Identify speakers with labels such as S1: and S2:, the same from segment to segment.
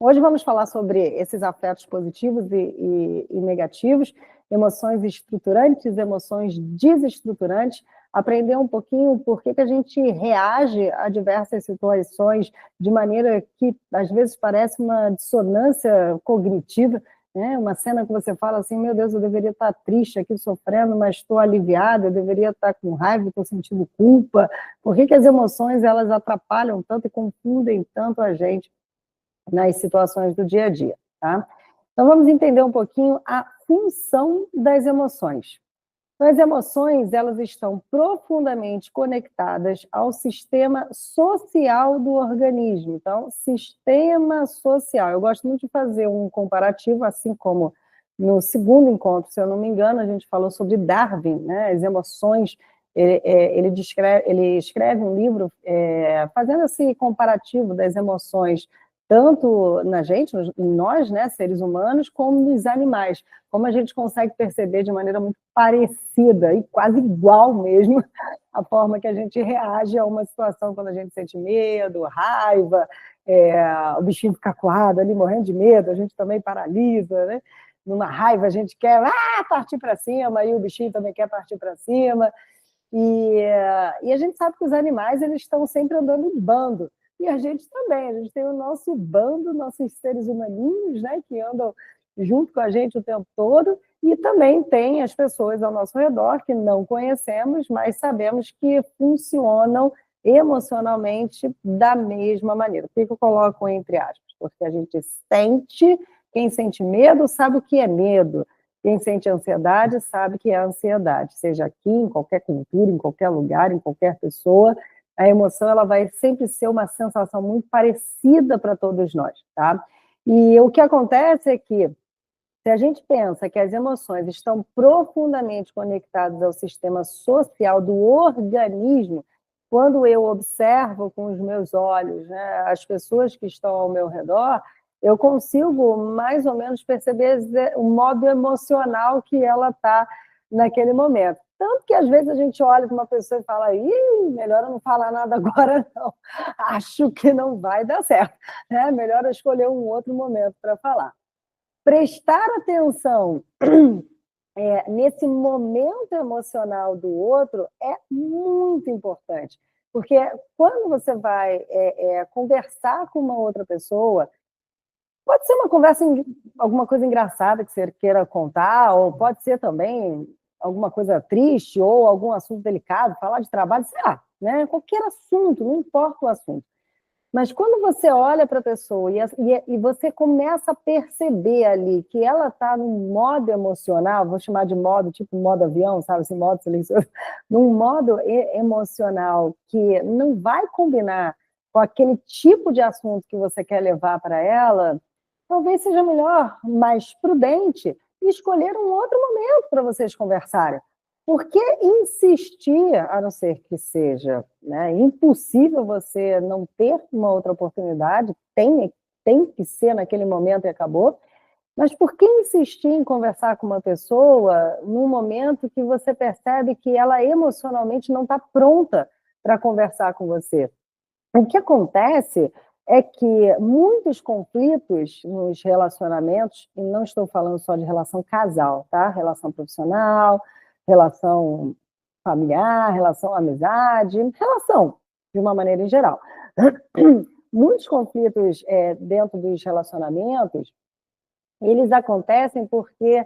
S1: Hoje vamos falar sobre esses afetos positivos e negativos, emoções estruturantes, emoções desestruturantes, aprender um pouquinho por que a gente reage a diversas situações de maneira que, às vezes, parece uma dissonância cognitiva, né? Uma cena que você fala assim, meu Deus, eu deveria estar triste aqui, sofrendo, mas estou aliviada, eu deveria estar com raiva, estou sentindo culpa. Por que as emoções elas atrapalham tanto e confundem tanto a gente nas situações do dia a dia, tá? Então, vamos entender um pouquinho a função das emoções. Então, as emoções, elas estão profundamente conectadas ao sistema social do organismo. Então, sistema social. Eu gosto muito de fazer um comparativo, assim como no segundo encontro, se eu não me engano, a gente falou sobre Darwin, né? As emoções. Ele escreve um livro fazendo esse comparativo das emoções tanto na gente, em nós, né, seres humanos, como nos animais. Como a gente consegue perceber de maneira muito parecida e quase igual mesmo a forma que a gente reage a uma situação quando a gente sente medo, raiva, o bichinho fica acuado ali, morrendo de medo, a gente também paralisa, né? Numa raiva a gente quer partir para cima, e o bichinho também quer partir para cima. E a gente sabe que os animais eles estão sempre andando em bando. E a gente também, a gente tem o nosso bando, nossos seres humaninhos, né, que andam junto com a gente o tempo todo, e também tem as pessoas ao nosso redor que não conhecemos, mas sabemos que funcionam emocionalmente da mesma maneira. Por que eu coloco entre aspas? Porque a gente sente, quem sente medo sabe o que é medo, quem sente ansiedade sabe que é ansiedade, seja aqui, em qualquer cultura, em qualquer lugar, em qualquer pessoa, a emoção ela vai sempre ser uma sensação muito parecida para todos nós, tá? E o que acontece é que, se a gente pensa que as emoções estão profundamente conectadas ao sistema social do organismo, quando eu observo com os meus olhos, né, as pessoas que estão ao meu redor, eu consigo mais ou menos perceber o modo emocional que ela está naquele momento. Tanto que às vezes a gente olha para uma pessoa e fala, melhor eu não falar nada agora não, acho que não vai dar certo, né? Melhor eu escolher um outro momento para falar. Prestar atenção nesse momento emocional do outro é muito importante, porque quando você vai conversar com uma outra pessoa, pode ser uma conversa, alguma coisa engraçada que você queira contar, ou pode ser também alguma coisa triste, ou algum assunto delicado, falar de trabalho, sei lá, né? Qualquer assunto, não importa o assunto. Mas quando você olha para a pessoa e você começa a perceber ali que ela está num modo emocional, vou chamar de modo, tipo modo avião, sabe, esse modo silencioso, num modo emocional que não vai combinar com aquele tipo de assunto que você quer levar para ela, talvez seja melhor, mais prudente, escolher um outro momento para vocês conversarem. Por que insistir, a não ser que seja, né, impossível você não ter uma outra oportunidade, tem que ser naquele momento e acabou, mas por que insistir em conversar com uma pessoa num momento que você percebe que ela emocionalmente não está pronta para conversar com você? O que acontece é que muitos conflitos nos relacionamentos, e não estou falando só de relação casal, tá? Relação profissional, relação familiar, relação amizade, relação de uma maneira em geral. Muitos conflitos dentro dos relacionamentos, eles acontecem porque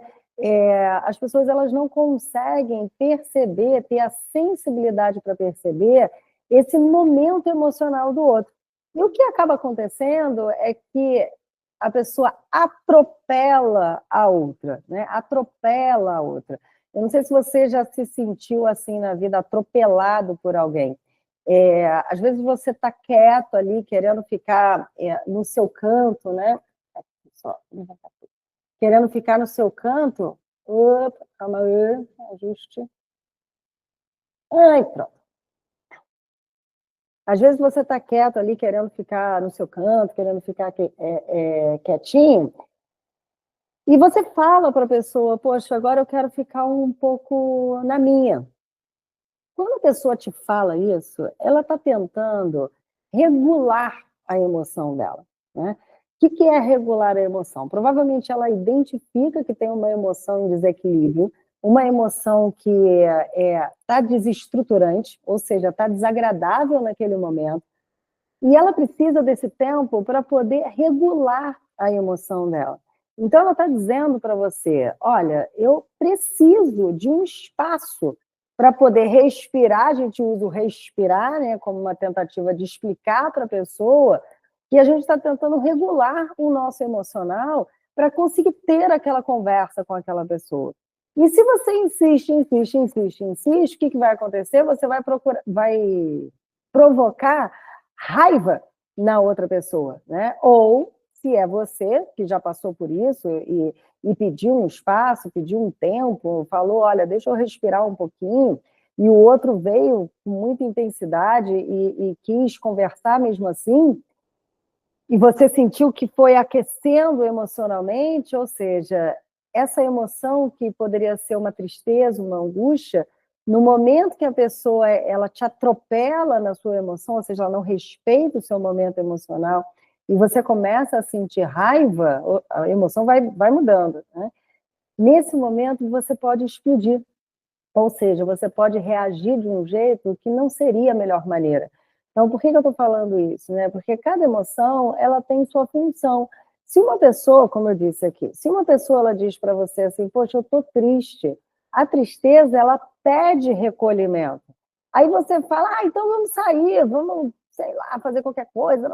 S1: as pessoas elas não conseguem perceber, ter a sensibilidade para perceber esse momento emocional do outro. E o que acaba acontecendo é que a pessoa atropela a outra, né? Atropela a outra. Eu não sei se você já se sentiu assim na vida, atropelado por alguém. Às vezes você está quieto ali, querendo ficar no seu canto, né? Só, querendo ficar no seu canto. Opa, calma aí, ajuste. Ai, pronto. Às vezes você está quieto ali, querendo ficar no seu canto, querendo ficar quietinho, e você fala para a pessoa, poxa, agora eu quero ficar um pouco na minha. Quando a pessoa te fala isso, ela está tentando regular a emoção dela, né? que é regular a emoção? Provavelmente ela identifica que tem uma emoção em desequilíbrio, uma emoção que está desestruturante, ou seja, está desagradável naquele momento, e ela precisa desse tempo para poder regular a emoção dela. Então, ela está dizendo para você, olha, eu preciso de um espaço para poder respirar. A gente usa o respirar, né, como uma tentativa de explicar para a pessoa que a gente está tentando regular o nosso emocional para conseguir ter aquela conversa com aquela pessoa. E se você insiste, o que vai acontecer? Você vai provocar raiva na outra pessoa, né? Ou, se é você, que já passou por isso e pediu um espaço, pediu um tempo, falou, olha, deixa eu respirar um pouquinho, e o outro veio com muita intensidade e quis conversar mesmo assim, e você sentiu que foi aquecendo emocionalmente, ou seja, essa emoção que poderia ser uma tristeza, uma angústia, no momento que a pessoa ela te atropela na sua emoção, ou seja, ela não respeita o seu momento emocional, e você começa a sentir raiva, a emoção vai mudando, né? Nesse momento, você pode explodir, ou seja, você pode reagir de um jeito que não seria a melhor maneira. Então, por que eu estou falando isso, né? Porque cada emoção, ela tem sua função. Se uma pessoa, como eu disse aqui, se uma pessoa ela diz para você assim, poxa, eu estou triste, a tristeza, ela pede recolhimento. Aí você fala, então vamos sair, vamos, sei lá, fazer qualquer coisa,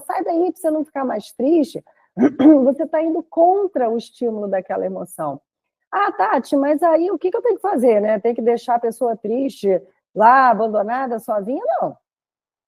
S1: sai daí para você não ficar mais triste. Você está indo contra o estímulo daquela emoção. Ah, Tati, mas aí o que eu tenho que fazer, né? Tem que deixar a pessoa triste lá, abandonada, sozinha? Não,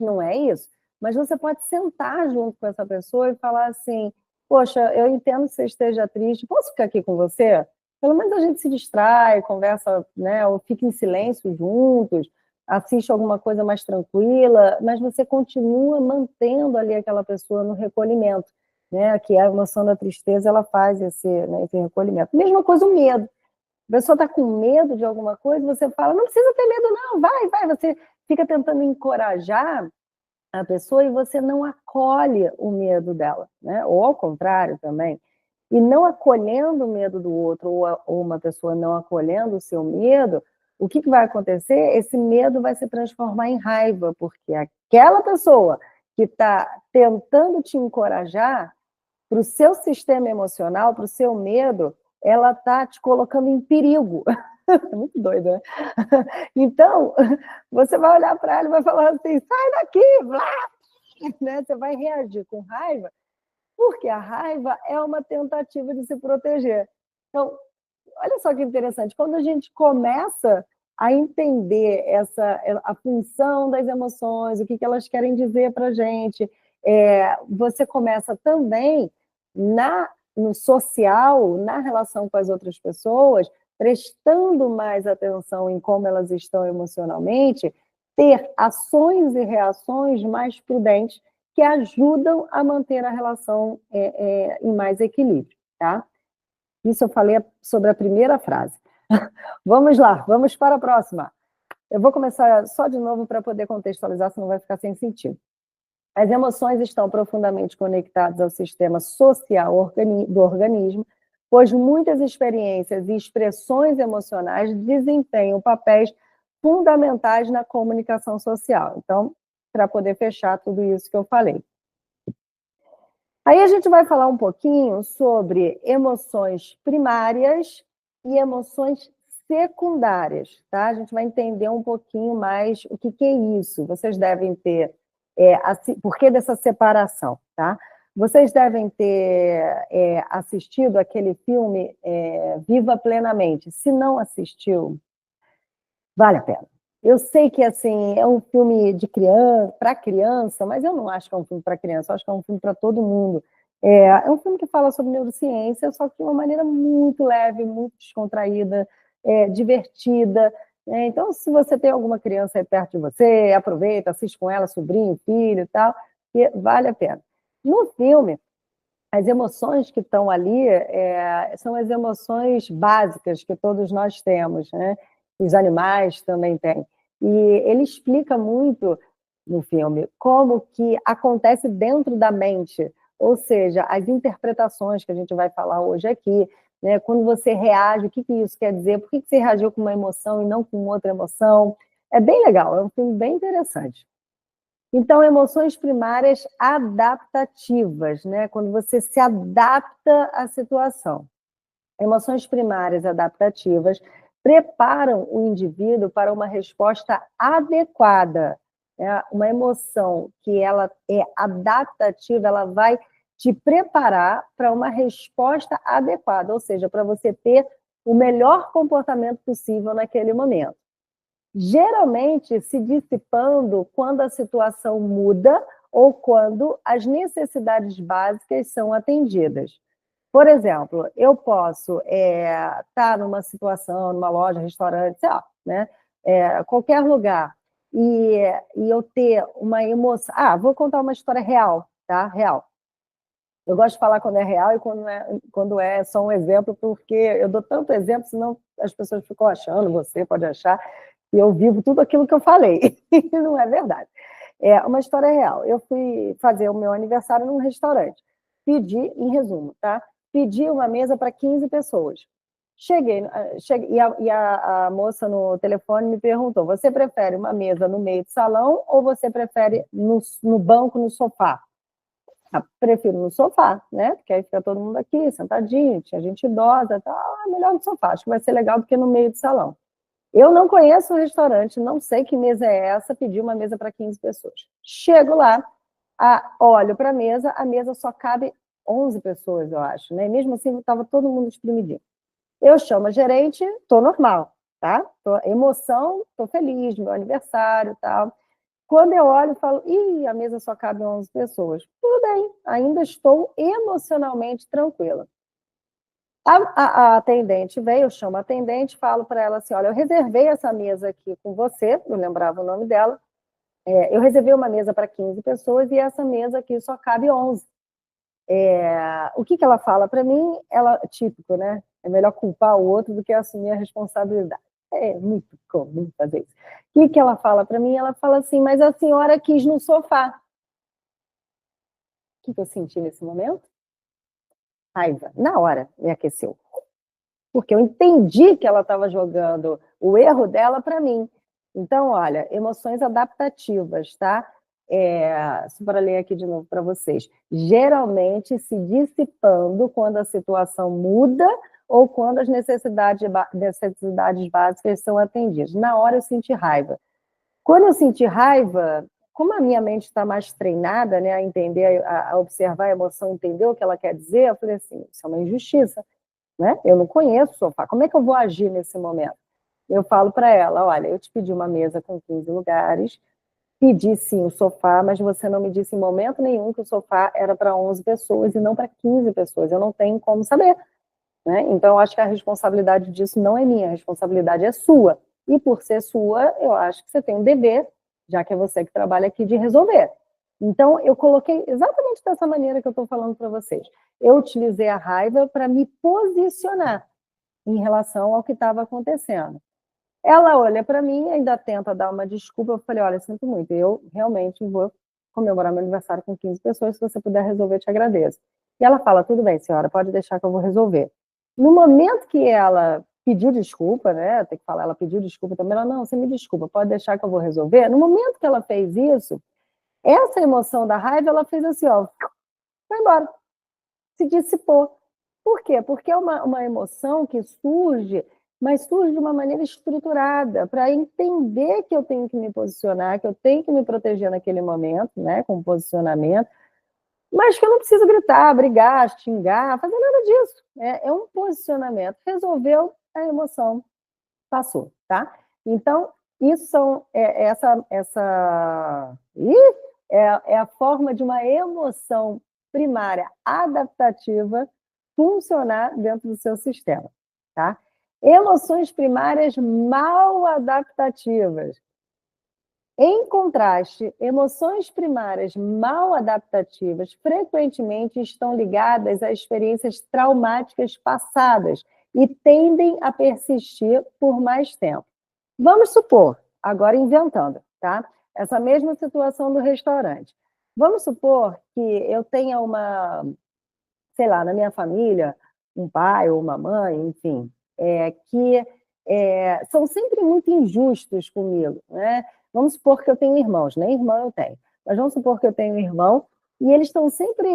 S1: não é isso. Mas você pode sentar junto com essa pessoa e falar assim, poxa, eu entendo que você esteja triste, posso ficar aqui com você? Pelo menos a gente se distrai, conversa, né? Ou fica em silêncio juntos, assiste alguma coisa mais tranquila, mas você continua mantendo ali aquela pessoa no recolhimento, né? Que a emoção da tristeza, ela faz né, esse recolhimento. Mesma coisa o medo. A pessoa está com medo de alguma coisa, você fala, não precisa ter medo não, vai. Você fica tentando encorajar a pessoa e você não acolhe o medo dela, né? Ou ao contrário também. E não acolhendo o medo do outro, ou uma pessoa não acolhendo o seu medo, o que vai acontecer? Esse medo vai se transformar em raiva, porque aquela pessoa que está tentando te encorajar, para o seu sistema emocional, para o seu medo, ela está te colocando em perigo. Muito doido, né? Então, você vai olhar para ela e vai falar assim, sai daqui, blá! Né? Você vai reagir com raiva, porque a raiva é uma tentativa de se proteger. Então, olha só que interessante, quando a gente começa a entender a função das emoções, o que elas querem dizer para a gente, você começa também no social, na relação com as outras pessoas, prestando mais atenção em como elas estão emocionalmente, ter ações e reações mais prudentes que ajudam a manter a relação em mais equilíbrio, tá? Isso eu falei sobre a primeira frase. Vamos lá, vamos para a próxima. Eu vou começar só de novo para poder contextualizar, senão vai ficar sem sentido. As emoções estão profundamente conectadas ao sistema social do organismo, pois muitas experiências e expressões emocionais desempenham papéis fundamentais na comunicação social. Então, para poder fechar tudo isso que eu falei. Aí a gente vai falar um pouquinho sobre emoções primárias e emoções secundárias, tá? A gente vai entender um pouquinho mais o que é isso. Vocês devem ter... por que dessa separação, tá? Vocês devem ter assistido aquele filme Viva Plenamente. Se não assistiu, vale a pena. Eu sei que assim, é um filme de criança, para criança, mas eu não acho que é um filme para criança, eu acho que é um filme para todo mundo. É um filme que fala sobre neurociência, só que de uma maneira muito leve, muito descontraída, divertida. Então, se você tem alguma criança aí perto de você, aproveita, assiste com ela, sobrinho, filho e tal, e vale a pena. No filme, as emoções que estão ali são as emoções básicas que todos nós temos, né? Os animais também têm. E ele explica muito no filme como que acontece dentro da mente ou seja, as interpretações que a gente vai falar hoje aqui, né? Quando você reage, o que isso quer dizer? Por que você reagiu com uma emoção e não com outra emoção? É bem legal, é um filme bem interessante. Então, emoções primárias adaptativas, né? Quando você se adapta à situação. Emoções primárias adaptativas preparam o indivíduo para uma resposta adequada. Uma emoção que ela é adaptativa, ela vai te preparar para uma resposta adequada, ou seja, para você ter o melhor comportamento possível naquele momento. Geralmente se dissipando quando a situação muda ou quando as necessidades básicas são atendidas. Por exemplo, eu posso estar numa situação, numa loja, restaurante, sei lá, né? Qualquer lugar, e eu ter uma emoção... vou contar uma história real, tá? Real. Eu gosto de falar quando é real e quando é só um exemplo, porque eu dou tanto exemplo, senão as pessoas ficam achando, você pode achar, que eu vivo tudo aquilo que eu falei. Não é verdade. É uma história real. Eu fui fazer o meu aniversário num restaurante. Pedi, em resumo, tá? Pedi uma mesa para 15 pessoas. Cheguei e a moça no telefone me perguntou: você prefere uma mesa no meio do salão ou você prefere no banco, no sofá? Prefiro no sofá, né? Porque aí fica todo mundo aqui, sentadinho, tinha gente idosa, tá? Melhor no sofá, acho que vai ser legal do que no meio do salão. Eu não conheço o restaurante, não sei que mesa é essa, pedi uma mesa para 15 pessoas. Chego lá, olho para a mesa só cabe 11 pessoas, eu acho, né? Mesmo assim, estava todo mundo espremidinho. Eu chamo a gerente, tô normal, tá? Emoção, tô feliz, meu aniversário e tal. Quando eu olho, eu falo, a mesa só cabe 11 pessoas. Tudo bem, ainda estou emocionalmente tranquila. A atendente veio, eu chamo a atendente, falo para ela assim, olha, eu reservei essa mesa aqui com você, eu lembrava o nome dela, eu reservei uma mesa para 15 pessoas e essa mesa aqui só cabe 11. O que ela fala para mim? Típico, né? É melhor culpar o outro do que assumir a responsabilidade. É muito comum fazer isso. O que ela fala para mim? Ela fala assim, mas a senhora quis no sofá. O que eu senti nesse momento? Raiva. Na hora me aqueceu. Porque eu entendi que ela estava jogando o erro dela para mim. Então, olha, emoções adaptativas, tá? Só para ler aqui de novo para vocês. Geralmente se dissipando quando a situação muda ou quando as necessidades básicas são atendidas. Na hora eu senti raiva. Quando eu senti raiva, como a minha mente está mais treinada, né, a entender, a observar a emoção, entender o que ela quer dizer, eu falei assim, isso é uma injustiça, né? Eu não conheço o sofá, como é que eu vou agir nesse momento? Eu falo para ela, olha, eu te pedi uma mesa com 15 lugares, pedi sim o sofá, mas você não me disse em momento nenhum que o sofá era para 11 pessoas e não para 15 pessoas, eu não tenho como saber, né? Então eu acho que a responsabilidade disso não é minha, a responsabilidade é sua, e por ser sua, eu acho que você tem um dever, já que é você que trabalha aqui, de resolver. Então, eu coloquei exatamente dessa maneira que eu estou falando para vocês. Eu utilizei a raiva para me posicionar em relação ao que estava acontecendo. Ela olha para mim, ainda tenta dar uma desculpa, eu falei, olha, sinto muito, eu realmente vou comemorar meu aniversário com 15 pessoas, se você puder resolver, eu te agradeço. E ela fala, tudo bem, senhora, pode deixar que eu vou resolver. No momento que ela pediu desculpa, né, tem que falar, ela pediu desculpa também, ela, não, você me desculpa, pode deixar que eu vou resolver. No momento que ela fez isso, essa emoção da raiva, ela fez assim, ó, foi embora, se dissipou. Por quê? Porque é uma emoção que surge, mas surge de uma maneira estruturada, para entender que eu tenho que me posicionar, que eu tenho que me proteger naquele momento, né, com posicionamento, mas que eu não preciso gritar, brigar, xingar, fazer nada disso. É um posicionamento. Resolveu, a emoção passou, tá? Então, isso são, é a forma de uma emoção primária adaptativa funcionar dentro do seu sistema, tá? Emoções primárias mal adaptativas. Em contraste, emoções primárias mal adaptativas frequentemente estão ligadas a experiências traumáticas passadas e tendem a persistir por mais tempo. Vamos supor, agora inventando, tá? Essa mesma situação do restaurante. Vamos supor que eu tenha uma, sei lá, na minha família, um pai ou uma mãe, enfim, que são sempre muito injustos comigo, né? Vamos supor que eu tenho irmãos, nem irmão eu tenho, mas vamos supor que eu tenho um irmão e eles estão sempre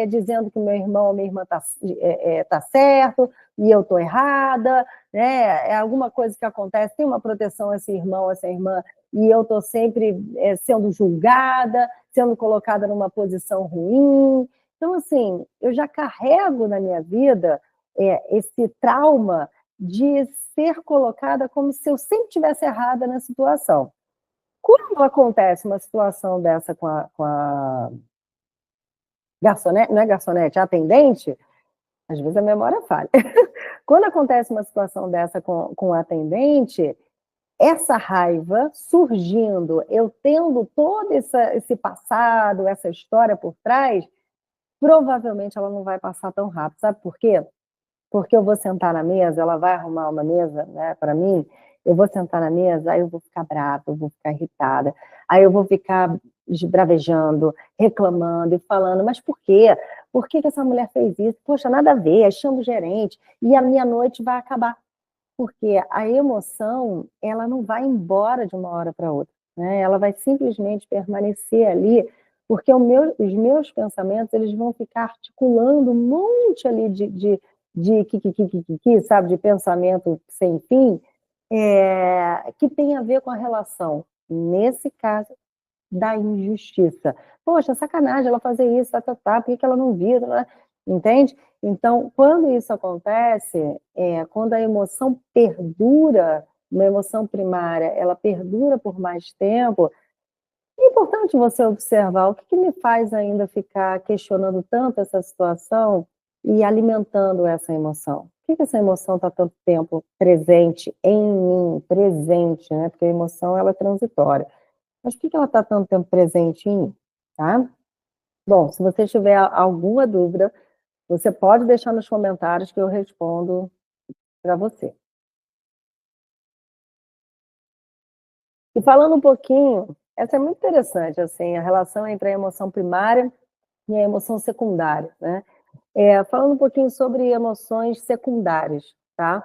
S1: dizendo que meu irmão ou minha irmã tá certo e eu estou errada, né? É alguma coisa que acontece, tem uma proteção a esse irmão, a essa irmã, e eu estou sempre sendo julgada, sendo colocada numa posição ruim. Então, assim, eu já carrego na minha vida esse trauma de ser colocada como se eu sempre estivesse errada na situação. Quando acontece uma situação dessa com a garçonete, não é garçonete, é atendente, às vezes a memória falha. Quando acontece uma situação dessa com a atendente, essa raiva surgindo, eu tendo todo esse passado, essa história por trás, provavelmente ela não vai passar tão rápido. Sabe por quê? Porque eu vou sentar na mesa, ela vai arrumar uma mesa, né, para mim, eu vou sentar na mesa, aí eu vou ficar brava, eu vou ficar irritada, aí eu vou ficar esbravejando, reclamando e falando, mas por quê? Por que essa mulher fez isso? Poxa, nada a ver, aí chama o gerente, e a minha noite vai acabar. Porque a emoção, ela não vai embora de uma hora para outra, né? Ela vai simplesmente permanecer ali, porque os meus pensamentos, eles vão ficar articulando um monte ali de kikikikiki, sabe, de pensamento sem fim, que tem a ver com a relação, nesse caso, da injustiça. Poxa, sacanagem ela fazer isso, por que ela não viu? Entende? Então, quando isso acontece, quando a emoção perdura, uma emoção primária, ela perdura por mais tempo, é importante você observar o que me faz ainda ficar questionando tanto essa situação e alimentando essa emoção. Por que essa emoção está tanto tempo presente em mim, presente, né? Porque a emoção ela é transitória. Mas por que ela está tanto tempo presente em mim? Tá? Bom, se você tiver alguma dúvida, você pode deixar nos comentários que eu respondo para você. E falando um pouquinho, essa é muito interessante, assim, a relação entre a emoção primária e a emoção secundária, né? Falando um pouquinho sobre emoções secundárias, tá?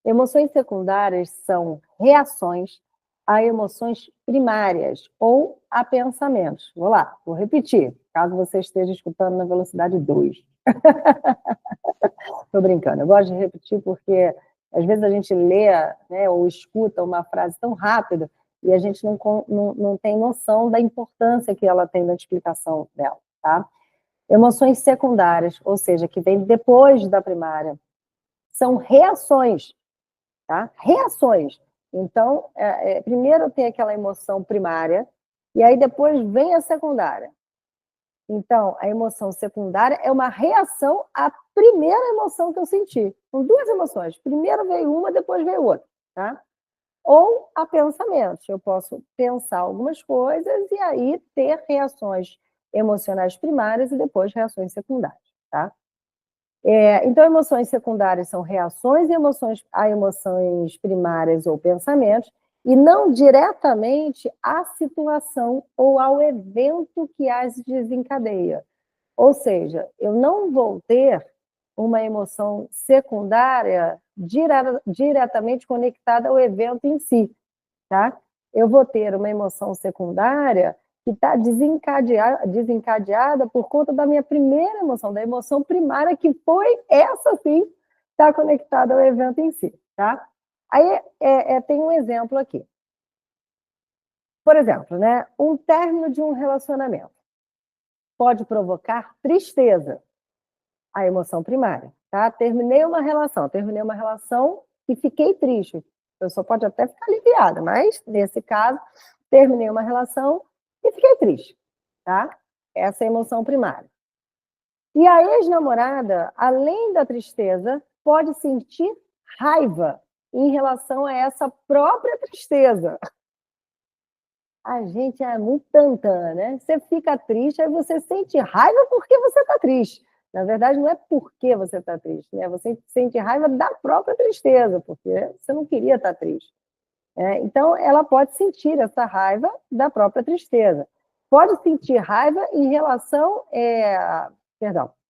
S1: Emoções secundárias são reações a emoções primárias ou a pensamentos. Vou lá, vou repetir, caso você esteja escutando na velocidade 2. Estou brincando, eu gosto de repetir porque às vezes a gente lê, né, ou escuta uma frase tão rápido e a gente não tem noção da importância que ela tem na explicação dela, tá? Emoções secundárias, ou seja, que vem depois da primária, são reações, tá? Reações. Então, primeiro tem aquela emoção primária, e aí depois vem a secundária. Então, a emoção secundária é uma reação à primeira emoção que eu senti. São duas emoções. Primeiro veio uma, depois veio outra, tá? Ou a pensamentos. Eu posso pensar algumas coisas e aí ter reações emocionais primárias e depois reações secundárias, tá? Então, emoções secundárias são reações a emoções primárias ou pensamentos, e não diretamente à situação ou ao evento que as desencadeia. Ou seja, eu não vou ter uma emoção secundária diretamente conectada ao evento em si, tá? Eu vou ter uma emoção secundária que está desencadeada por conta da minha primeira emoção, da emoção primária, que foi essa sim, está conectada ao evento em si, tá? Aí tem um exemplo aqui. Por exemplo, né, um término de um relacionamento pode provocar tristeza, a emoção primária, tá? Terminei uma relação e fiquei triste. A pessoa pode até ficar aliviada, mas nesse caso, terminei uma relação e fiquei triste, tá? Essa é a emoção primária. E a ex-namorada, além da tristeza, pode sentir raiva em relação a essa própria tristeza. A gente é muito tantã, né? Você fica triste, aí você sente raiva porque você está triste. Na verdade, não é porque você está triste, né? Você sente raiva da própria tristeza, porque você não queria estar triste. Então, ela pode sentir essa raiva da própria tristeza. pode sentir raiva em relação,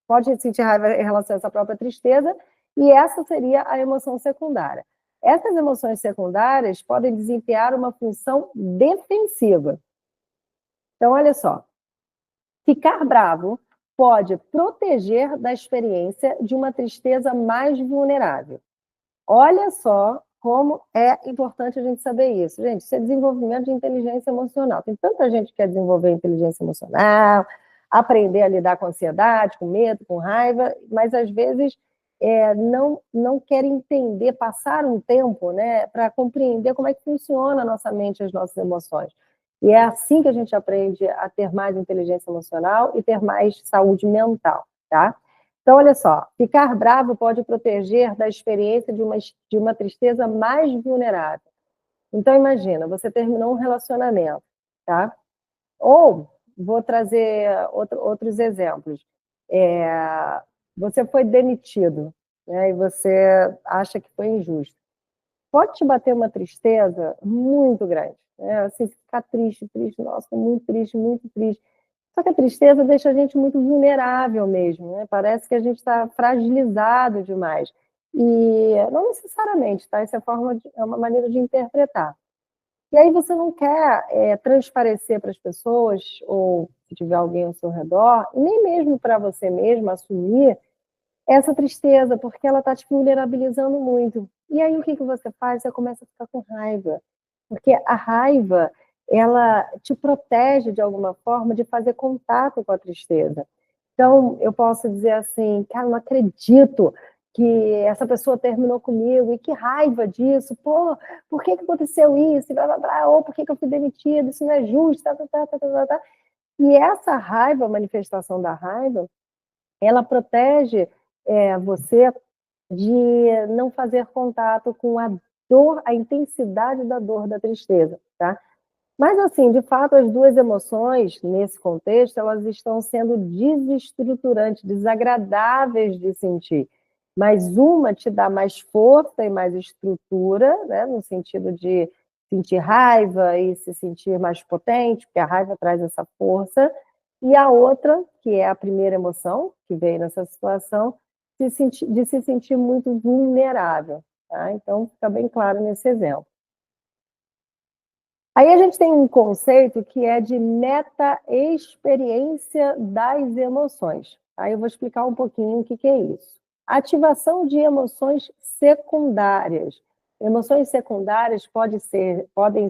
S1: pode sentir raiva em relação a essa própria tristeza, e essa seria a emoção secundária. Essas emoções secundárias podem desempenhar uma função defensiva. Então, olha só, ficar bravo pode proteger da experiência de uma tristeza mais vulnerável. Olha só como é importante a gente saber isso. Gente, isso é desenvolvimento de inteligência emocional. Tem tanta gente que quer desenvolver inteligência emocional, aprender a lidar com ansiedade, com medo, com raiva, mas às vezes não quer entender, passar um tempo, né, para compreender como é que funciona a nossa mente e as nossas emoções. E é assim que a gente aprende a ter mais inteligência emocional e ter mais saúde mental, tá? Então, olha só, ficar bravo pode proteger da experiência de uma tristeza mais vulnerável. Então, imagina, você terminou um relacionamento, tá? Ou, vou trazer outros exemplos. Você foi demitido, né, e você acha que foi injusto. Pode te bater uma tristeza muito grande, né? Assim, ficar triste, nossa, muito triste, muito triste. Só que a tristeza deixa a gente muito vulnerável mesmo, né? Parece que a gente está fragilizado demais. E não necessariamente, tá? Isso é uma maneira de interpretar. E aí você não quer transparecer para as pessoas, ou se tiver alguém ao seu redor, e nem mesmo para você mesmo assumir essa tristeza, porque ela está te vulnerabilizando muito. E aí o que você faz? Você começa a ficar com raiva. Porque a raiva, ela te protege de alguma forma de fazer contato com a tristeza. Então, eu posso dizer assim, cara, não acredito que essa pessoa terminou comigo, e que raiva disso, pô, por que aconteceu isso? E blá, blá, blá, ou por que eu fui demitido? Isso não é justo, tá, tá, tá, tá, tá, tá. E essa raiva, a manifestação da raiva, ela protege você de não fazer contato com a dor, a intensidade da dor, da tristeza, tá? Mas, assim, de fato, as duas emoções, nesse contexto, elas estão sendo desestruturantes, desagradáveis de sentir. Mas uma te dá mais força e mais estrutura, né, no sentido de sentir raiva e se sentir mais potente, porque a raiva traz essa força, e a outra, que é a primeira emoção que veio nessa situação, de se sentir muito vulnerável. Tá? Então, fica bem claro nesse exemplo. Aí a gente tem um conceito que é de meta-experiência das emoções. Aí eu vou explicar um pouquinho o que é isso. Ativação de emoções secundárias. Emoções secundárias podem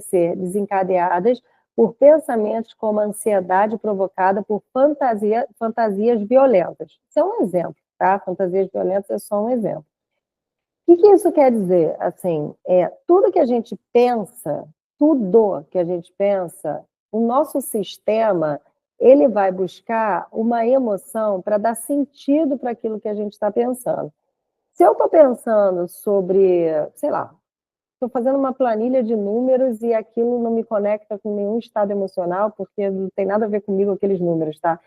S1: ser desencadeadas por pensamentos como a ansiedade provocada por fantasias violentas. Isso é um exemplo, tá? Fantasias violentas é só um exemplo. O que isso quer dizer? Assim, tudo que a gente pensa, o nosso sistema, ele vai buscar uma emoção para dar sentido para aquilo que a gente está pensando. Se eu estou pensando sobre, sei lá, estou fazendo uma planilha de números e aquilo não me conecta com nenhum estado emocional, porque não tem nada a ver comigo aqueles números, tá?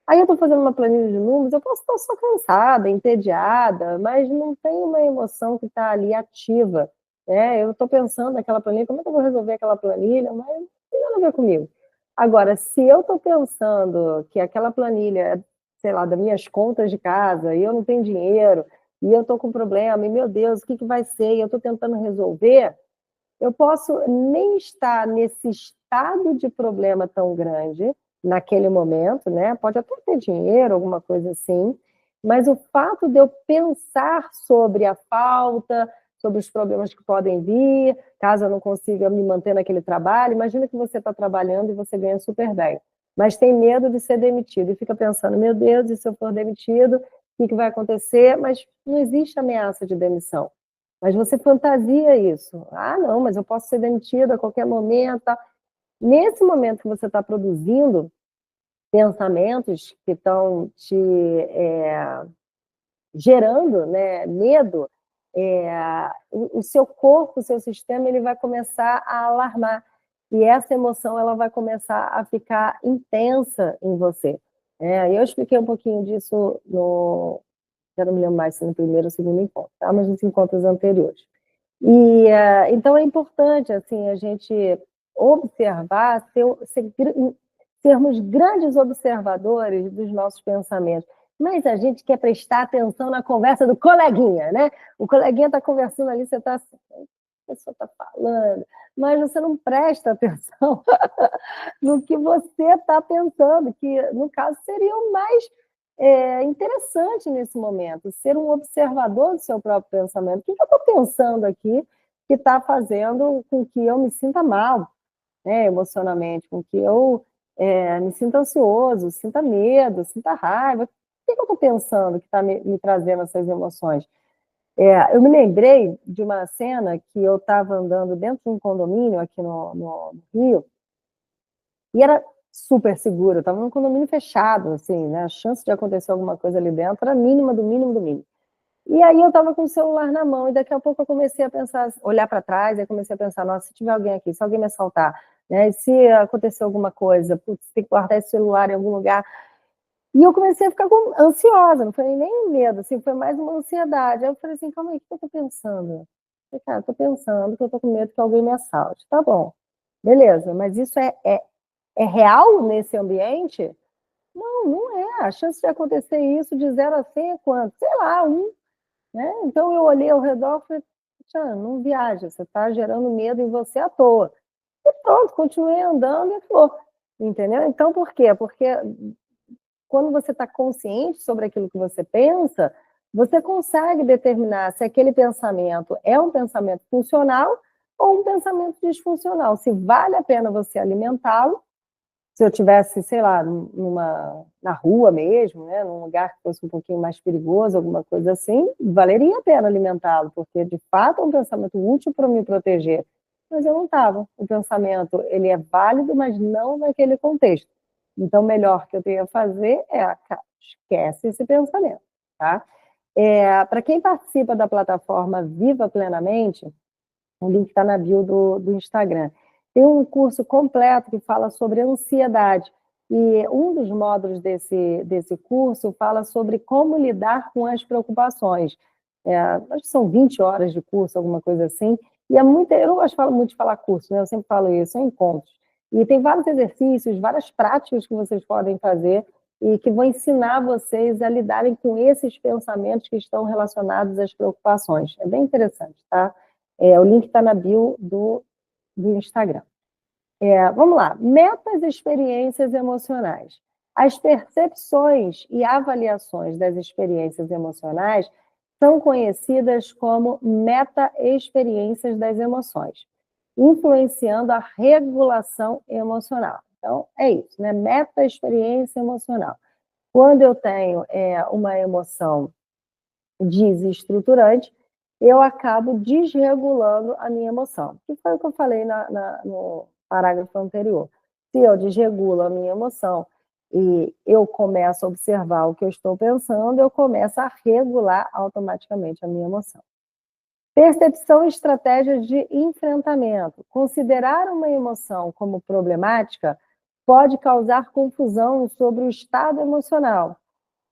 S1: Aí eu estou fazendo uma planilha de números, eu posso estar só cansada, entediada, mas não tem uma emoção que está ali ativa. Né? Eu estou pensando naquela planilha, como é que eu vou resolver aquela planilha? Mas não tem nada a ver comigo. Agora, se eu estou pensando que aquela planilha, sei lá, das minhas contas de casa, e eu não tenho dinheiro, e eu estou com problema, e meu Deus, o que vai ser? E eu estou tentando resolver, eu posso nem estar nesse estado de problema tão grande, naquele momento, né? Pode até ter dinheiro, alguma coisa assim, mas o fato de eu pensar sobre a falta, sobre os problemas que podem vir, caso eu não consiga me manter naquele trabalho, imagina que você está trabalhando e você ganha super bem, mas tem medo de ser demitido, e fica pensando, meu Deus, e se eu for demitido, o que vai acontecer? Mas não existe ameaça de demissão. Mas você fantasia isso. Ah, não, mas eu posso ser demitido a qualquer momento. Tá? Nesse momento que você está produzindo pensamentos que estão te gerando, né, medo, o seu corpo, o seu sistema, ele vai começar a alarmar. E essa emoção ela vai começar a ficar intensa em você. Eu expliquei um pouquinho disso já não me lembro mais se no primeiro ou segundo encontro, tá? Mas nos encontros anteriores. E então é importante assim a gente observar, ser sermos grandes observadores dos nossos pensamentos. Mas a gente quer prestar atenção na conversa do coleguinha, né? O coleguinha está conversando ali, você está assim, a pessoa está falando, mas você não presta atenção no que você está pensando, que no caso seria o mais interessante nesse momento, ser um observador do seu próprio pensamento. O que eu estou pensando aqui que está fazendo com que eu me sinta mal, né, emocionalmente, com que eu me sinta ansioso, sinta medo, sinta raiva? O que eu estou pensando que está me trazendo essas emoções? Eu me lembrei de uma cena que eu estava andando dentro de um condomínio aqui no Rio, e era super seguro, eu estava num condomínio fechado, assim, né? A chance de acontecer alguma coisa ali dentro era mínima do mínimo do mínimo. E aí eu estava com o celular na mão, e daqui a pouco eu comecei a pensar, olhar para trás, e comecei a pensar, nossa, se tiver alguém aqui, se alguém me assaltar, né? E se acontecer alguma coisa, putz, tem que guardar esse celular em algum lugar. E eu comecei a ficar ansiosa, não foi nem medo, assim, foi mais uma ansiedade. Aí eu falei assim, calma aí, o que eu tô pensando? Eu falei, cara, eu tô pensando que eu tô com medo que alguém me assalte. Tá bom, beleza, mas isso é real nesse ambiente? Não, não é. A chance de acontecer isso de 0 a 100 é quanto? Sei lá, 1. Né? Então eu olhei ao redor e falei, Tchan, não viaja, você está gerando medo em você à toa. E pronto, continuei andando e foi. Entendeu? Então por quê? Porque quando você está consciente sobre aquilo que você pensa, você consegue determinar se aquele pensamento é um pensamento funcional ou um pensamento disfuncional, se vale a pena você alimentá-lo. Se eu tivesse, sei lá, na rua mesmo, né, num lugar que fosse um pouquinho mais perigoso, alguma coisa assim, valeria a pena alimentá-lo, porque de fato é um pensamento útil para me proteger. Mas eu não estava. O pensamento, ele é válido, mas não naquele contexto. Então, o melhor que eu tenho a fazer esquece esse pensamento, tá? Para quem participa da plataforma Viva Plenamente, o link está na bio do Instagram. Tem um curso completo que fala sobre ansiedade. E um dos módulos desse curso fala sobre como lidar com as preocupações. Acho que são 20 horas de curso, alguma coisa assim. E eu não gosto muito de falar curso, né? Eu sempre falo isso, são encontros. E tem vários exercícios, várias práticas que vocês podem fazer e que vão ensinar vocês a lidarem com esses pensamentos que estão relacionados às preocupações. É bem interessante, tá? O link está na bio do Instagram. Vamos lá. Metas e experiências emocionais. As percepções e avaliações das experiências emocionais são conhecidas como meta-experiências das emoções, influenciando a regulação emocional. Então, é isso, né? Meta-experiência emocional. Quando eu tenho uma emoção desestruturante, eu acabo desregulando a minha emoção. Que foi o que eu falei no parágrafo anterior. Se eu desregulo a minha emoção e eu começo a observar o que eu estou pensando, eu começo a regular automaticamente a minha emoção. Percepção e estratégias de enfrentamento. Considerar uma emoção como problemática pode causar confusão sobre o estado emocional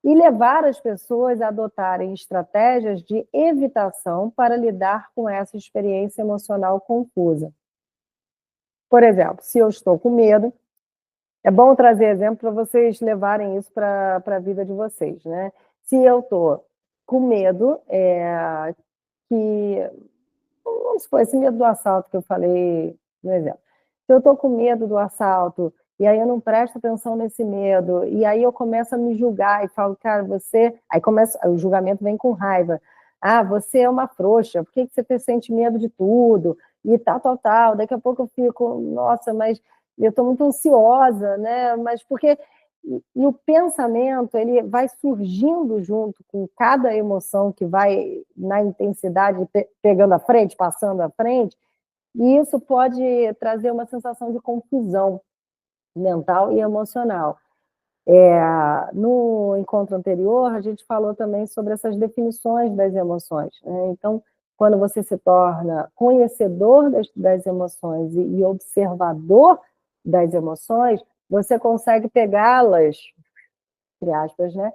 S1: e levar as pessoas a adotarem estratégias de evitação para lidar com essa experiência emocional confusa. Por exemplo, se eu estou com medo, é bom trazer exemplo para vocês levarem isso para a vida de vocês, né? Se eu estou com medo, vamos supor, esse medo do assalto que eu falei no exemplo. Se eu estou com medo do assalto, e aí eu não presto atenção nesse medo, e aí eu começo a me julgar e falo, cara, você... Aí o julgamento vem com raiva. Ah, você é uma frouxa, por que você sente medo de tudo? E tal. Daqui a pouco eu fico, nossa, mas eu estou muito ansiosa, né? Mas porque... E o pensamento, ele vai surgindo junto com cada emoção que vai na intensidade, pegando a frente, passando à frente, e isso pode trazer uma sensação de confusão mental e emocional. No encontro anterior, a gente falou também sobre essas definições das emoções, né? Então, quando você se torna conhecedor das emoções e observador das emoções, você consegue pegá-las, entre aspas, né?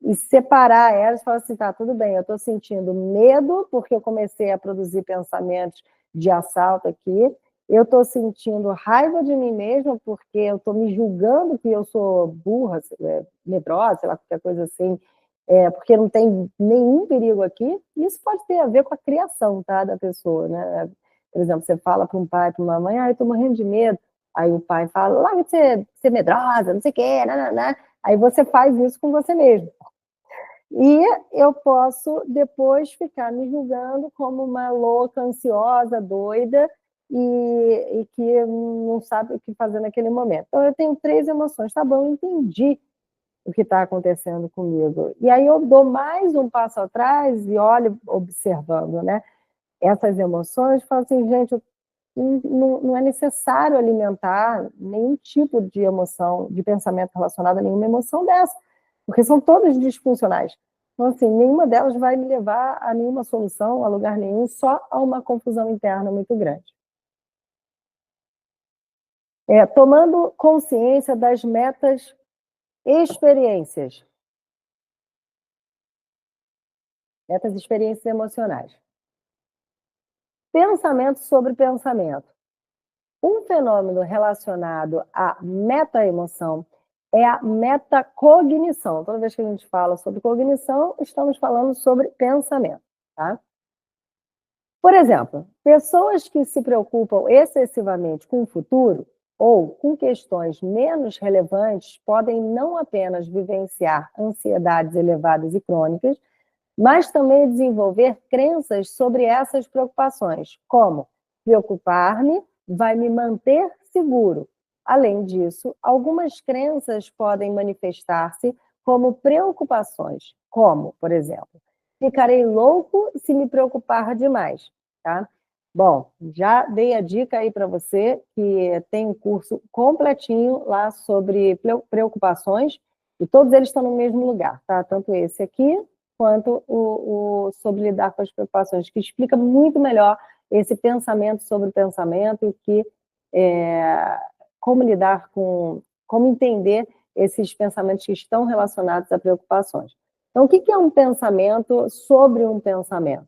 S1: E separar elas e falar assim, tá, tudo bem, eu estou sentindo medo porque eu comecei a produzir pensamentos de assalto aqui, eu estou sentindo raiva de mim mesma porque eu estou me julgando que eu sou burra, medrosa, sei lá, qualquer coisa assim, porque não tem nenhum perigo aqui. Isso pode ter a ver com a criação, tá, da pessoa, né? Por exemplo, você fala para um pai, para uma mãe, eu estou morrendo de medo. Aí o pai fala, larga de ser medrosa, não sei o quê, né? Aí você faz isso com você mesmo. E eu posso depois ficar me julgando como uma louca, ansiosa, doida, e que não sabe o que fazer naquele momento. Então, eu tenho 3 emoções. Tá bom, eu entendi o que está acontecendo comigo. E aí eu dou mais um passo atrás e olho observando, né, essas emoções e falo assim, gente, não é necessário alimentar nenhum tipo de emoção, de pensamento relacionado a nenhuma emoção dessa, porque são todas disfuncionais. Então, assim, nenhuma delas vai me levar a nenhuma solução, a lugar nenhum, só a uma confusão interna muito grande. Tomando consciência das metas experiências. Metas experiências emocionais. Pensamento sobre pensamento. Um fenômeno relacionado à meta-emoção é a metacognição. Toda vez que a gente fala sobre cognição, estamos falando sobre pensamento, tá? Por exemplo, pessoas que se preocupam excessivamente com o futuro ou com questões menos relevantes podem não apenas vivenciar ansiedades elevadas e crônicas, mas também desenvolver crenças sobre essas preocupações, como preocupar-me vai me manter seguro. Além disso, algumas crenças podem manifestar-se como preocupações, como, por exemplo, ficarei louco se me preocupar demais, tá? Bom, já dei a dica aí para você que tem um curso completinho lá sobre preocupações e todos eles estão no mesmo lugar, tá? Tanto esse aqui quanto o sobre lidar com as preocupações, que explica muito melhor esse pensamento sobre o pensamento, que como lidar com, como entender esses pensamentos que estão relacionados a preocupações. Então, o que é um pensamento sobre um pensamento?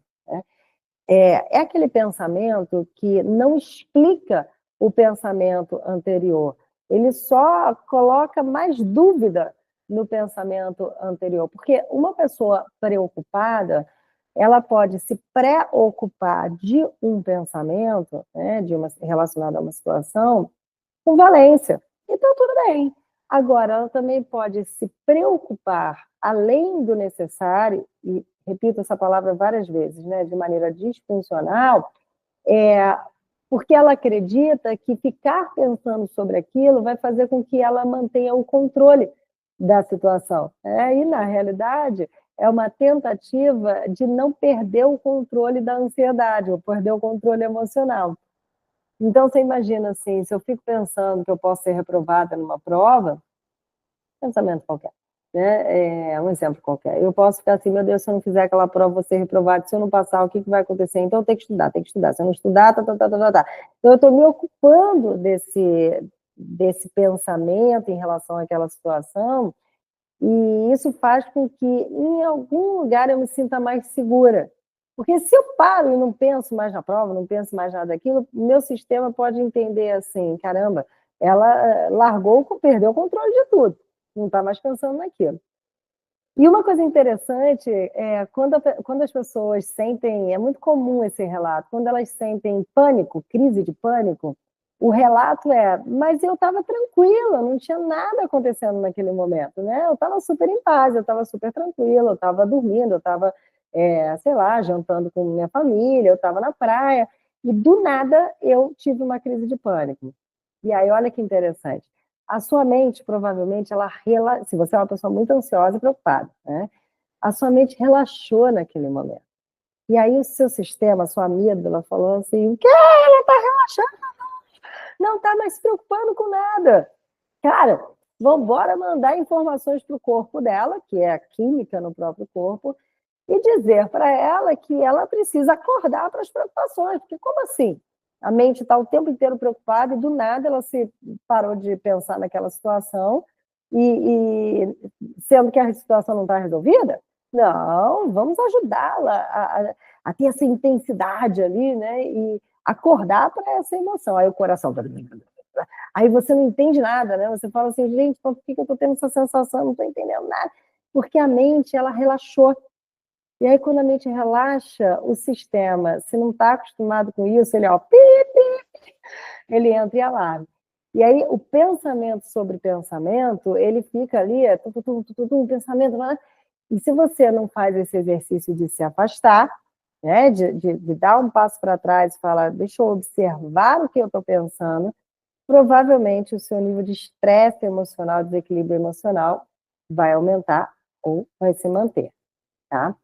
S1: É aquele pensamento que não explica o pensamento anterior, ele só coloca mais dúvida no pensamento anterior, porque uma pessoa preocupada, ela pode se preocupar de um pensamento, né, relacionado a uma situação, com valência. Então, tudo bem. Agora, ela também pode se preocupar além do necessário, e repito essa palavra várias vezes, né, de maneira disfuncional, porque ela acredita que ficar pensando sobre aquilo vai fazer com que ela mantenha o controle da situação. E, na realidade, é uma tentativa de não perder o controle da ansiedade, ou perder o controle emocional. Então, você imagina assim, se eu fico pensando que eu posso ser reprovada numa prova, pensamento qualquer, né? Um exemplo qualquer. Eu posso ficar assim, meu Deus, se eu não fizer aquela prova, vou ser reprovada, se eu não passar, o que vai acontecer? Então, eu tenho que estudar, tenho que estudar. Se eu não estudar, tá. Então, eu estou me ocupando desse pensamento em relação àquela situação, e isso faz com que, em algum lugar, eu me sinta mais segura. Porque se eu paro e não penso mais na prova, não penso mais nada daquilo, meu sistema pode entender assim, caramba, ela perdeu o controle de tudo, não está mais pensando naquilo. E uma coisa interessante é quando as pessoas sentem, é muito comum esse relato, quando elas sentem pânico, crise de pânico, o relato mas eu estava tranquila, não tinha nada acontecendo naquele momento, né? Eu estava super em paz, eu estava super tranquila, eu estava dormindo, eu estava, sei lá, jantando com minha família, eu estava na praia, e do nada eu tive uma crise de pânico. E aí, olha que interessante. A sua mente, provavelmente, se você é uma pessoa muito ansiosa e preocupada, né? A sua mente relaxou naquele momento. E aí o seu sistema, a sua amígdala falou assim, o quê? Ela está relaxando? Não está mais se preocupando com nada. Cara, vamos embora mandar informações para o corpo dela, que é a química no próprio corpo, e dizer para ela que ela precisa acordar para as preocupações. Porque como assim? A mente está o tempo inteiro preocupada e do nada ela se parou de pensar naquela situação e sendo que a situação não está resolvida? Não, vamos ajudá-la a ter essa intensidade ali, né? E acordar para essa emoção. Aí o coração... Aí você não entende nada, né? Você fala assim, gente, por que eu estou tendo essa sensação? Não estou entendendo nada. Porque a mente, ela relaxou. E aí, quando a mente relaxa, o sistema, se não está acostumado com isso, ele, ó, ele entra e alarma. E aí, o pensamento sobre pensamento, ele fica ali, pensamento, e se você não faz esse exercício de se afastar, né, de dar um passo para trás e falar, deixa eu observar o que eu estou pensando, provavelmente o seu nível de estresse emocional, desequilíbrio emocional, vai aumentar ou vai se manter, tá?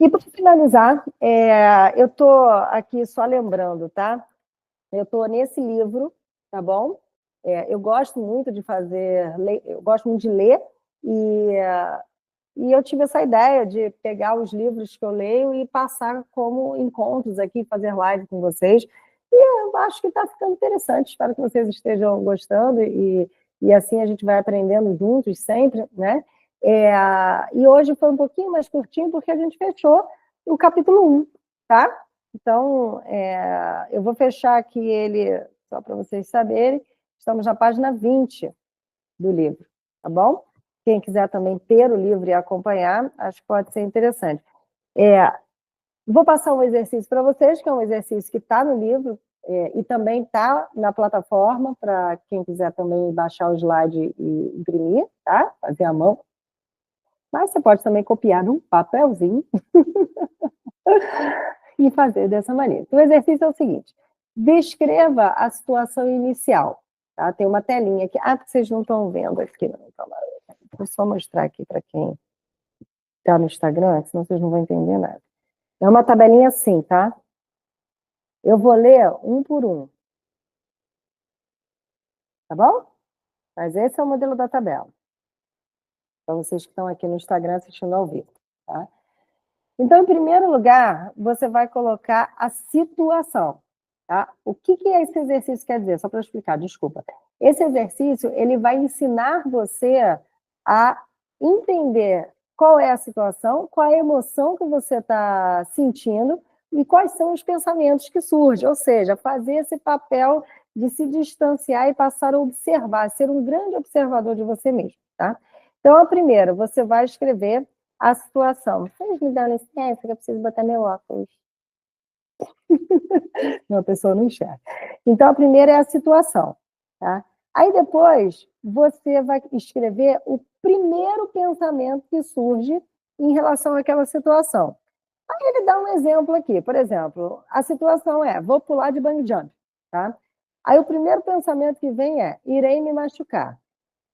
S1: E para finalizar, eu estou aqui só lembrando, tá? Eu estou nesse livro, tá bom? Eu gosto muito de fazer, eu gosto muito de ler, e eu tive essa ideia de pegar os livros que eu leio e passar como encontros aqui, fazer live com vocês. E eu acho que está ficando interessante, espero que vocês estejam gostando, e assim a gente vai aprendendo juntos sempre, né? E hoje foi um pouquinho mais curtinho, porque a gente fechou o capítulo 1, tá? Então, eu vou fechar aqui ele, só para vocês saberem, estamos na página 20 do livro, tá bom? Quem quiser também ter o livro e acompanhar, acho que pode ser interessante. Vou passar um exercício para vocês, que é um exercício que está no livro, e também está na plataforma, para quem quiser também baixar o slide e imprimir, tá? Fazer à mão. Mas você pode também copiar num papelzinho e fazer dessa maneira. Então, o exercício é o seguinte: descreva a situação inicial. Tá? Tem uma telinha aqui. Porque vocês não estão vendo aqui. Não. Vou só mostrar aqui para quem está no Instagram, senão vocês não vão entender nada. É uma tabelinha assim, tá? Eu vou ler um por um. Tá bom? Mas esse é o modelo da tabela. Para vocês que estão aqui no Instagram assistindo ao vivo, tá? Então, em primeiro lugar, você vai colocar a situação, tá? O que esse exercício quer dizer? Só para explicar, desculpa. Esse exercício, ele vai ensinar você a entender qual é a situação, qual é a emoção que você está sentindo e quais são os pensamentos que surgem. Ou seja, fazer esse papel de se distanciar e passar a observar, ser um grande observador de você mesmo, tá? Então, a primeira, você vai escrever a situação. Vocês me dão licença que eu preciso botar meu óculos. A pessoa não enxerga. Então, a primeira é a situação, tá? Aí depois, você vai escrever o primeiro pensamento que surge em relação àquela situação. Aí ele dá um exemplo aqui. Por exemplo, a situação é, vou pular de bungee jump, tá? Aí o primeiro pensamento que vem é, irei me machucar.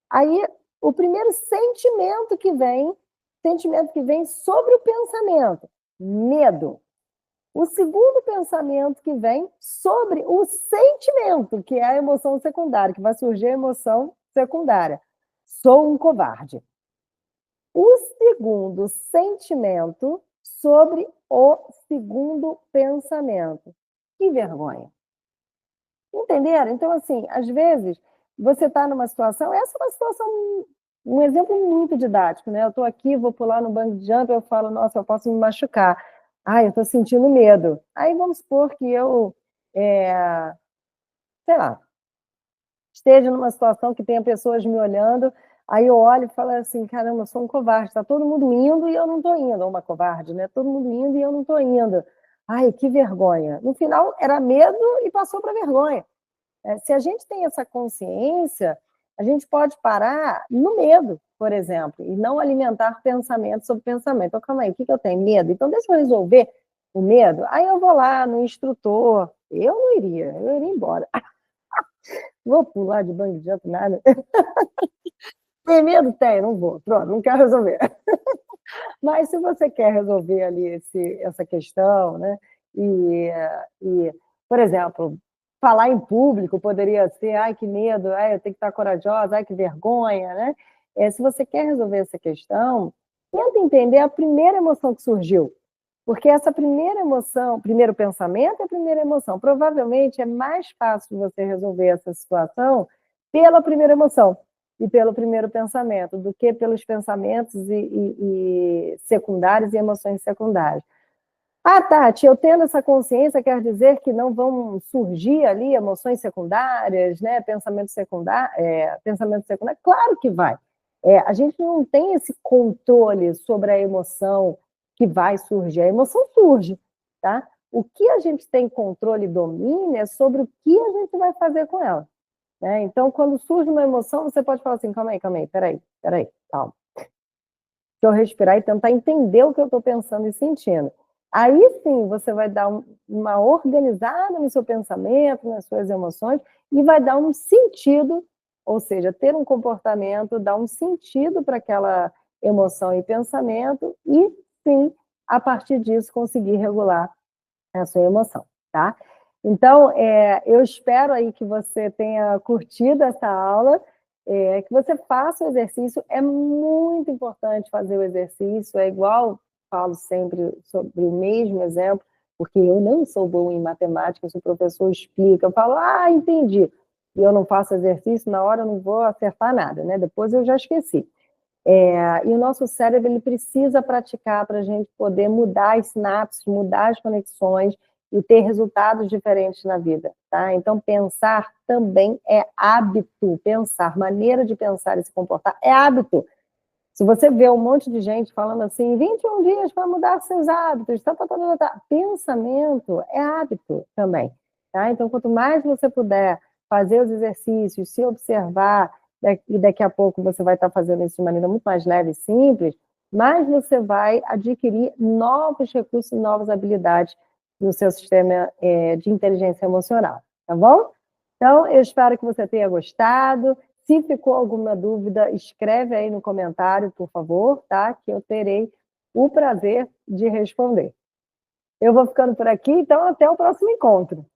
S1: Aí, o primeiro sentimento que vem sobre o pensamento, medo. O segundo pensamento que vem sobre o sentimento, que é a emoção secundária, que vai surgir a emoção secundária. Sou um covarde. O segundo sentimento sobre o segundo pensamento. Que vergonha. Entenderam? Então, assim, às vezes, você está numa situação, essa é uma situação, um exemplo muito didático, né? Eu estou aqui, vou pular no bungee jump, eu falo, nossa, eu posso me machucar. Eu estou sentindo medo. Aí vamos supor que eu, sei lá, esteja numa situação que tenha pessoas me olhando, aí eu olho e falo assim, caramba, eu sou um covarde, está todo mundo indo e eu não estou indo, ou uma covarde, né? Todo mundo indo e eu não estou indo. Ai, que vergonha. No final, era medo e passou para vergonha. Se a gente tem essa consciência, a gente pode parar no medo, por exemplo, e não alimentar pensamento sobre pensamento. Então, calma aí, o que eu tenho? Medo? Então, deixa eu resolver o medo. Aí eu vou lá no instrutor. Eu não iria, eu iria embora. Vou pular de bungee jump, nada. Tem medo? Tem, não vou. Pronto, não quero resolver. Mas se você quer resolver ali essa questão, né? Por exemplo, falar em público poderia ser, ai, que medo, ai, eu tenho que estar corajosa, ai, que vergonha, né? Se você quer resolver essa questão, tenta entender a primeira emoção que surgiu. Porque essa primeira emoção, primeiro pensamento é a primeira emoção. Provavelmente é mais fácil de você resolver essa situação pela primeira emoção e pelo primeiro pensamento, do que pelos pensamentos secundários e emoções secundárias. Ah, Tati, eu tendo essa consciência quer dizer que não vão surgir ali emoções secundárias, né? Pensamento secundário? Claro que vai. A gente não tem esse controle sobre a emoção que vai surgir. A emoção surge, tá? O que a gente tem controle e domínio é sobre o que a gente vai fazer com ela, né? Então, quando surge uma emoção, você pode falar assim, calma aí, peraí, calma. Deixa eu respirar e tentar entender o que eu estou pensando e sentindo. Aí sim, você vai dar uma organizada no seu pensamento, nas suas emoções, e vai dar um sentido, ou seja, ter um comportamento, dar um sentido para aquela emoção e pensamento, e sim, a partir disso, conseguir regular a sua emoção, tá? Então, eu espero aí que você tenha curtido essa aula, que você faça o exercício. É muito importante fazer o exercício, é igual, falo sempre sobre o mesmo exemplo, porque eu não sou boa em matemática, se o professor explica, eu falo, entendi, e eu não faço exercício, na hora eu não vou acertar nada, né? Depois eu já esqueci. E o nosso cérebro ele precisa praticar para a gente poder mudar as sinapses, mudar as conexões e ter resultados diferentes na vida, tá? Então, pensar também é hábito. Pensar, maneira de pensar e se comportar é hábito. Se você vê um monte de gente falando assim, 21 dias para mudar seus hábitos, pensamento é hábito também, tá? Então, quanto mais você puder fazer os exercícios, se observar, e daqui a pouco você vai estar fazendo isso de maneira muito mais leve e simples, mais você vai adquirir novos recursos e novas habilidades no seu sistema de inteligência emocional, tá bom? Então, eu espero que você tenha gostado. Se ficou alguma dúvida, escreve aí no comentário, por favor, tá? Que eu terei o prazer de responder. Eu vou ficando por aqui, então até o próximo encontro.